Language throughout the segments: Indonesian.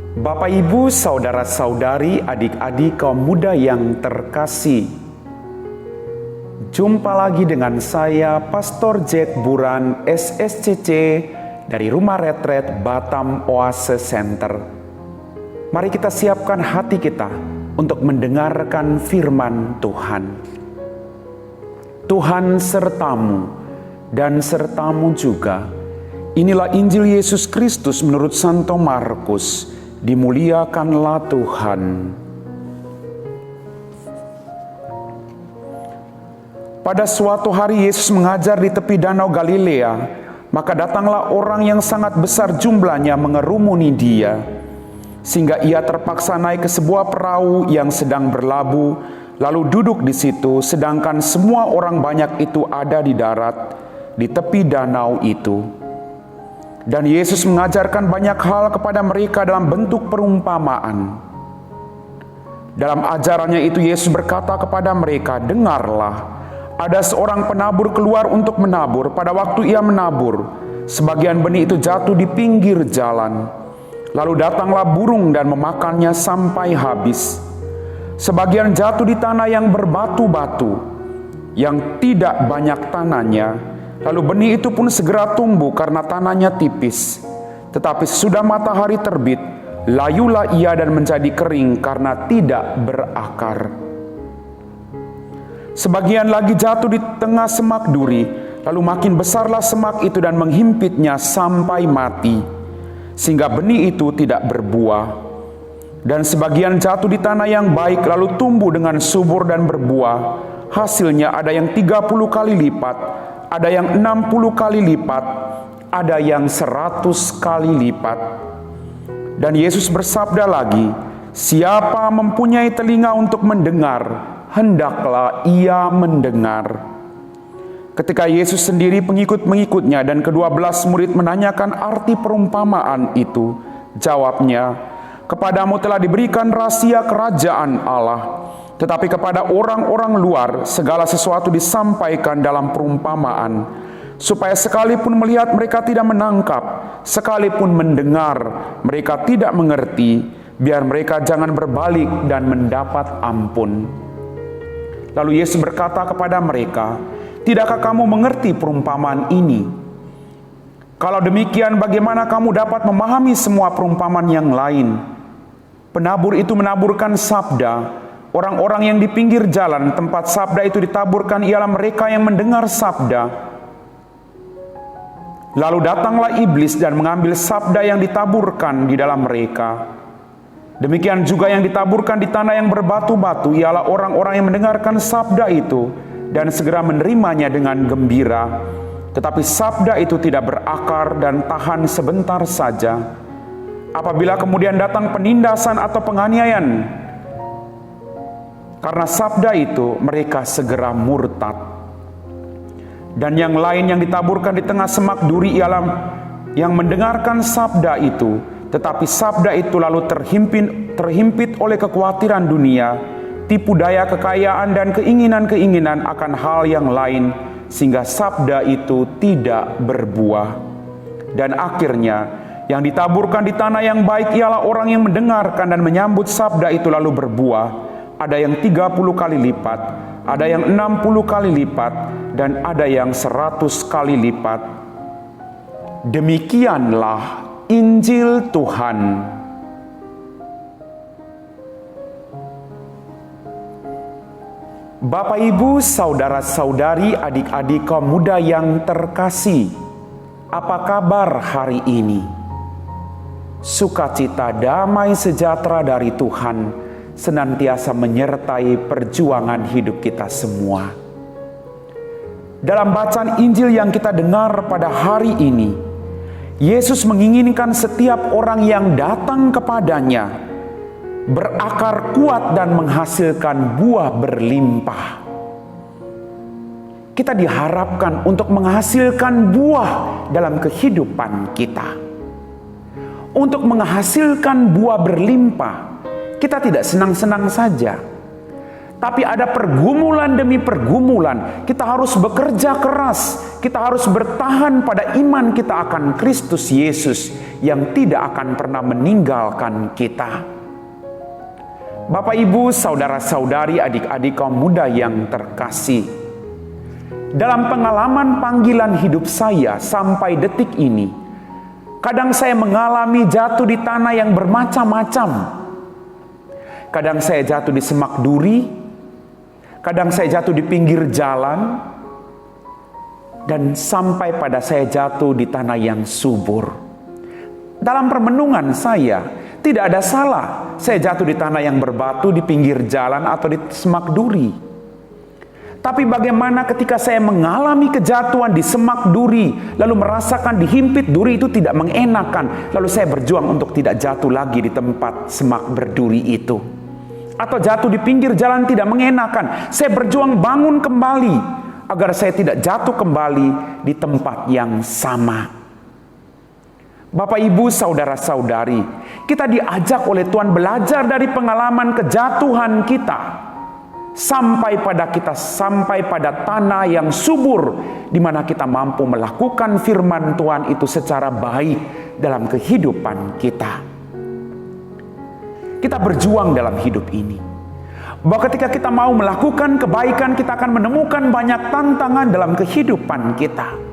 Bapak, Ibu, saudara-saudari, adik-adik kaum muda yang terkasih, jumpa lagi dengan saya, Pastor Jack Buran, SSCC, dari Rumah Retret Batam Oase Center. Mari kita siapkan hati kita untuk mendengarkan firman Tuhan. Tuhan sertamu dan sertamu juga. Inilah Injil Yesus Kristus menurut Santo Markus. Dimuliakanlah Tuhan. Pada suatu hari Yesus mengajar di tepi danau Galilea, maka datanglah orang yang sangat besar jumlahnya mengerumuni dia, sehingga ia terpaksa naik ke sebuah perahu yang sedang berlabuh, lalu duduk di situ, sedangkan semua orang banyak itu ada di darat, di tepi danau itu. Dan Yesus mengajarkan banyak hal kepada mereka dalam bentuk perumpamaan. Dalam ajarannya itu Yesus berkata kepada mereka, "Dengarlah, ada seorang penabur keluar untuk menabur. Pada waktu ia menabur, sebagian benih itu jatuh di pinggir jalan. Lalu datanglah burung dan memakannya sampai habis. Sebagian jatuh di tanah yang berbatu-batu, yang tidak banyak tanahnya. Lalu benih itu pun segera tumbuh karena tanahnya tipis. Tetapi sesudah matahari terbit, layulah ia dan menjadi kering karena tidak berakar. Sebagian lagi jatuh di tengah semak duri, lalu makin besarlah semak itu dan menghimpitnya sampai mati, sehingga benih itu tidak berbuah. Dan sebagian jatuh di tanah yang baik, lalu tumbuh dengan subur dan berbuah. Hasilnya ada yang 30 kali lipat, ada yang 60 kali lipat, ada yang 100 kali lipat." Dan Yesus bersabda lagi, "Siapa mempunyai telinga untuk mendengar, hendaklah ia mendengar." Ketika Yesus sendiri, pengikut-pengikutnya dan ke-12 murid menanyakan arti perumpamaan itu, jawabnya, "Kepadamu telah diberikan rahasia kerajaan Allah. Tetapi kepada orang-orang luar segala sesuatu disampaikan dalam perumpamaan, supaya sekalipun melihat mereka tidak menangkap, sekalipun mendengar mereka tidak mengerti, biar mereka jangan berbalik dan mendapat ampun." Lalu Yesus berkata kepada mereka, "Tidakkah kamu mengerti perumpamaan ini? Kalau demikian, bagaimana kamu dapat memahami semua perumpamaan yang lain? Penabur itu menaburkan sabda. Orang-orang yang di pinggir jalan tempat sabda itu ditaburkan ialah mereka yang mendengar sabda. Lalu datanglah iblis dan mengambil sabda yang ditaburkan di dalam mereka. Demikian juga yang ditaburkan di tanah yang berbatu-batu ialah orang-orang yang mendengarkan sabda itu dan segera menerimanya dengan gembira. Tetapi sabda itu tidak berakar dan tahan sebentar saja. Apabila kemudian datang penindasan atau penganiayaan karena sabda itu, mereka segera murtad. Dan yang lain yang ditaburkan di tengah semak duri ialah yang mendengarkan sabda itu, tetapi sabda itu lalu terhimpit oleh kekhawatiran dunia, tipu daya kekayaan dan keinginan-keinginan akan hal yang lain, sehingga sabda itu tidak berbuah. Dan akhirnya yang ditaburkan di tanah yang baik ialah orang yang mendengarkan dan menyambut sabda itu lalu berbuah. Ada yang 30 kali lipat, ada yang 60 kali lipat, dan ada yang 100 kali lipat. Demikianlah Injil Tuhan. Bapak, Ibu, saudara-saudari, adik-adik kaum muda yang terkasih, apa kabar hari ini? Sukacita, damai sejahtera dari Tuhan senantiasa menyertai perjuangan hidup kita semua. Dalam bacaan Injil yang kita dengar pada hari ini, Yesus menginginkan setiap orang yang datang kepadanya berakar kuat dan menghasilkan buah berlimpah. Kita diharapkan untuk menghasilkan buah dalam kehidupan kita. Untuk menghasilkan buah berlimpah, kita tidak senang-senang saja. Tapi ada pergumulan demi pergumulan. Kita harus bekerja keras. Kita harus bertahan pada iman kita akan Kristus Yesus yang tidak akan pernah meninggalkan kita. Bapak, Ibu, saudara-saudari, adik-adik kaum muda yang terkasih, dalam pengalaman panggilan hidup saya sampai detik ini, kadang saya mengalami jatuh di tanah yang bermacam-macam. Kadang saya jatuh di semak duri, kadang saya jatuh di pinggir jalan, dan sampai pada saya jatuh di tanah yang subur. Dalam permenungan saya, tidak ada salah saya jatuh di tanah yang berbatu, di pinggir jalan, atau di semak duri. Tapi bagaimana ketika saya mengalami kejatuhan di semak duri, lalu merasakan dihimpit duri itu tidak mengenakan, lalu saya berjuang untuk tidak jatuh lagi di tempat semak berduri itu. Atau jatuh di pinggir jalan tidak mengenakan, saya berjuang bangun kembali agar saya tidak jatuh kembali di tempat yang sama. Bapak, Ibu, saudara-saudari, kita diajak oleh Tuhan belajar dari pengalaman kejatuhan kita sampai pada tanah yang subur di mana kita mampu melakukan firman Tuhan itu secara baik dalam kehidupan kita. Kita berjuang dalam hidup ini, bahwa ketika kita mau melakukan kebaikan, kita akan menemukan banyak tantangan dalam kehidupan kita.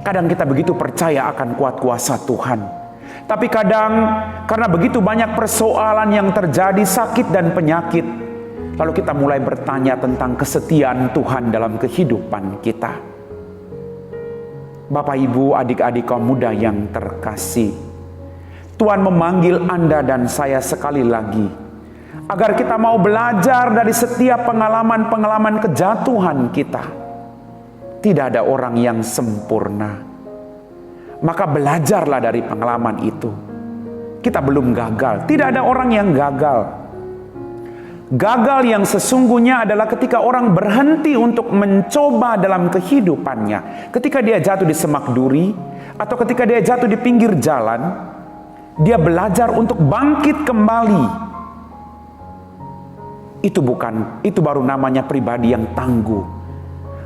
Kadang kita begitu percaya akan kuat kuasa Tuhan, tapi kadang karena begitu banyak persoalan yang terjadi, sakit dan penyakit, lalu kita mulai bertanya tentang kesetiaan Tuhan dalam kehidupan kita. Bapak, Ibu, adik-adik kaum muda yang terkasih, Tuhan memanggil Anda dan saya sekali lagi agar kita mau belajar dari setiap pengalaman-pengalaman kejatuhan kita. Tidak ada orang yang sempurna. Maka belajarlah dari pengalaman itu. Kita belum gagal. Tidak ada orang yang gagal. Gagal yang sesungguhnya adalah ketika orang berhenti untuk mencoba dalam kehidupannya. Ketika dia jatuh di semak duri, atau ketika dia jatuh di pinggir jalan, dia belajar untuk bangkit kembali. Itu baru namanya pribadi yang tangguh.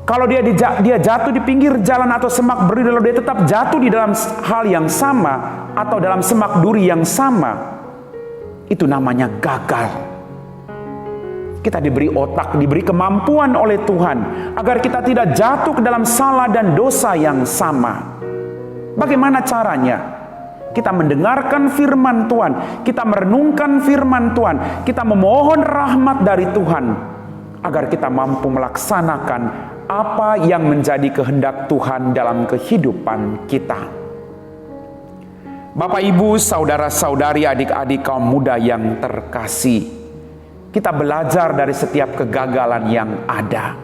Kalau dia jatuh di pinggir jalan atau semak berduri, lalu dia tetap jatuh di dalam hal yang sama atau dalam semak duri yang sama, itu namanya gagal. Kita diberi otak, diberi kemampuan oleh Tuhan agar kita tidak jatuh ke dalam salah dan dosa yang sama. Bagaimana caranya? Kita mendengarkan firman Tuhan, kita merenungkan firman Tuhan, kita memohon rahmat dari Tuhan agar kita mampu melaksanakan apa yang menjadi kehendak Tuhan dalam kehidupan kita. Bapak, Ibu, saudara-saudari, adik-adik kaum muda yang terkasih, kita belajar dari setiap kegagalan yang ada.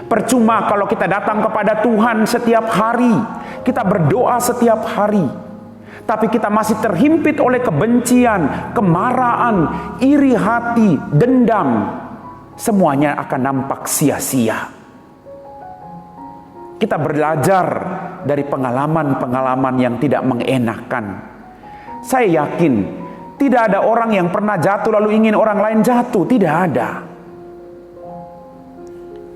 Percuma kalau kita datang kepada Tuhan setiap hari, kita berdoa setiap hari, tapi kita masih terhimpit oleh kebencian, kemarahan, iri hati, dendam, semuanya akan nampak sia-sia. Kita belajar dari pengalaman-pengalaman yang tidak mengenakan. Saya yakin tidak ada orang yang pernah jatuh lalu ingin orang lain jatuh. Tidak ada.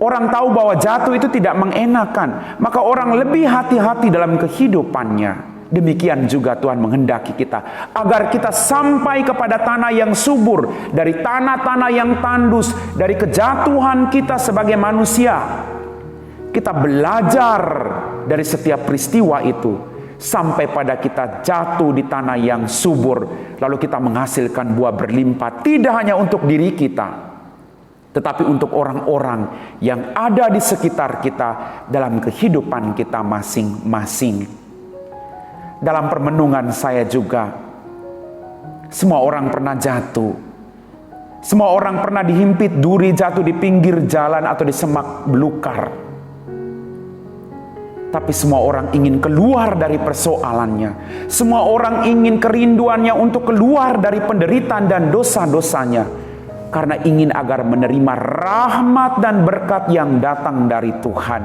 Orang tahu bahwa jatuh itu tidak mengenakan, maka orang lebih hati-hati dalam kehidupannya. Demikian juga Tuhan menghendaki kita agar kita sampai kepada tanah yang subur, dari tanah-tanah yang tandus, dari kejatuhan kita sebagai manusia. Kita belajar dari setiap peristiwa itu sampai pada kita jatuh di tanah yang subur, lalu kita menghasilkan buah berlimpah, tidak hanya untuk diri kita, tetapi untuk orang-orang yang ada di sekitar kita dalam kehidupan kita masing-masing. Dalam permenungan saya juga, semua orang pernah jatuh. Semua orang pernah dihimpit duri, jatuh di pinggir jalan atau di semak belukar. Tapi semua orang ingin keluar dari persoalannya. Semua orang ingin kerinduannya untuk keluar dari penderitaan dan dosa-dosanya, karena ingin agar menerima rahmat dan berkat yang datang dari Tuhan.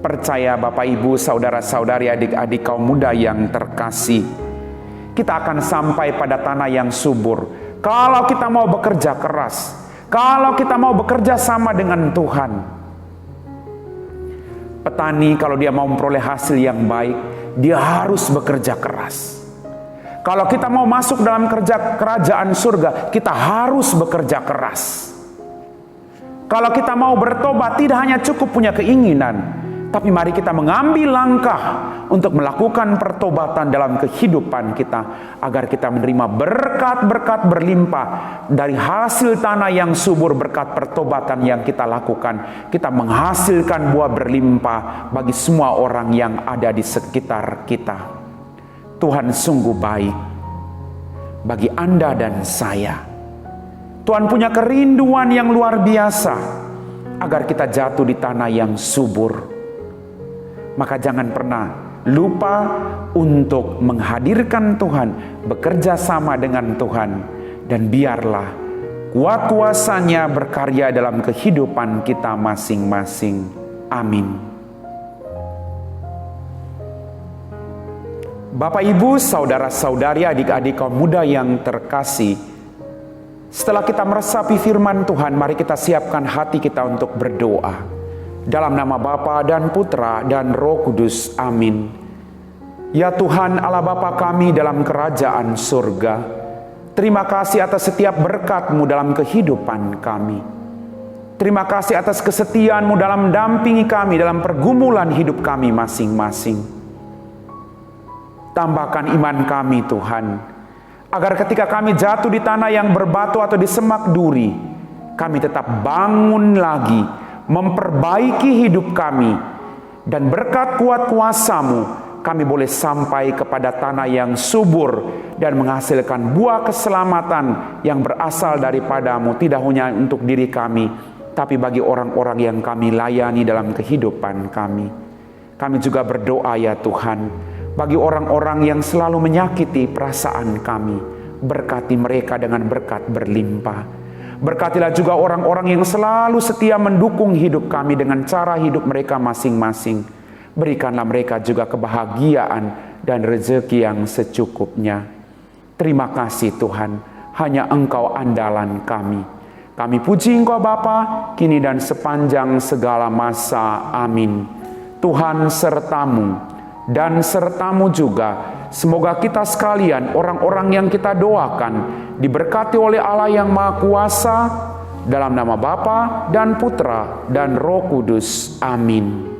Percaya Bapak, Ibu, saudara-saudari, adik-adik kaum muda yang terkasih, kita akan sampai pada tanah yang subur kalau kita mau bekerja keras. Kalau kita mau bekerja sama dengan Tuhan, petani kalau dia mau memperoleh hasil yang baik, dia harus bekerja keras. Kalau kita mau masuk dalam kerajaan surga, kita harus bekerja keras. Kalau kita mau bertobat, tidak hanya cukup punya keinginan, tapi mari kita mengambil langkah untuk melakukan pertobatan dalam kehidupan kita, agar kita menerima berkat-berkat berlimpah dari hasil tanah yang subur. Berkat pertobatan yang kita lakukan, kita menghasilkan buah berlimpah bagi semua orang yang ada di sekitar kita. Tuhan sungguh baik bagi Anda dan saya. Tuhan punya kerinduan yang luar biasa agar kita jatuh di tanah yang subur. Maka jangan pernah lupa untuk menghadirkan Tuhan, bekerja sama dengan Tuhan, dan biarlah kuasa-kuasanya berkarya dalam kehidupan kita masing-masing. Amin. Bapak, Ibu, saudara-saudari, adik-adik kaum muda yang terkasih, setelah kita meresapi firman Tuhan, mari kita siapkan hati kita untuk berdoa. Dalam nama Bapa dan Putra dan Roh Kudus. Amin. Ya Tuhan Allah Bapa kami dalam kerajaan surga, terima kasih atas setiap berkat-Mu dalam kehidupan kami. Terima kasih atas kesetiaan-Mu dalam mendampingi kami dalam pergumulan hidup kami masing-masing. Tambahkan iman kami Tuhan, agar ketika kami jatuh di tanah yang berbatu atau di semak duri, kami tetap bangun lagi, memperbaiki hidup kami, dan berkat kuat kuasa-Mu kami boleh sampai kepada tanah yang subur dan menghasilkan buah keselamatan yang berasal daripada-Mu, tidak hanya untuk diri kami, tapi bagi orang-orang yang kami layani dalam kehidupan kami. Kami juga berdoa ya Tuhan, bagi orang-orang yang selalu menyakiti perasaan kami, berkati mereka dengan berkat berlimpah. Berkatilah juga orang-orang yang selalu setia mendukung hidup kami dengan cara hidup mereka masing-masing. Berikanlah mereka juga kebahagiaan dan rezeki yang secukupnya. Terima kasih Tuhan, hanya Engkau andalan kami. Kami puji Engkau Bapa, kini dan sepanjang segala masa. Amin. Tuhan sertamu dan sertamu juga. Semoga kita sekalian, orang-orang yang kita doakan, diberkati oleh Allah yang Maha Kuasa, dalam nama Bapa dan Putra dan Roh Kudus. Amin.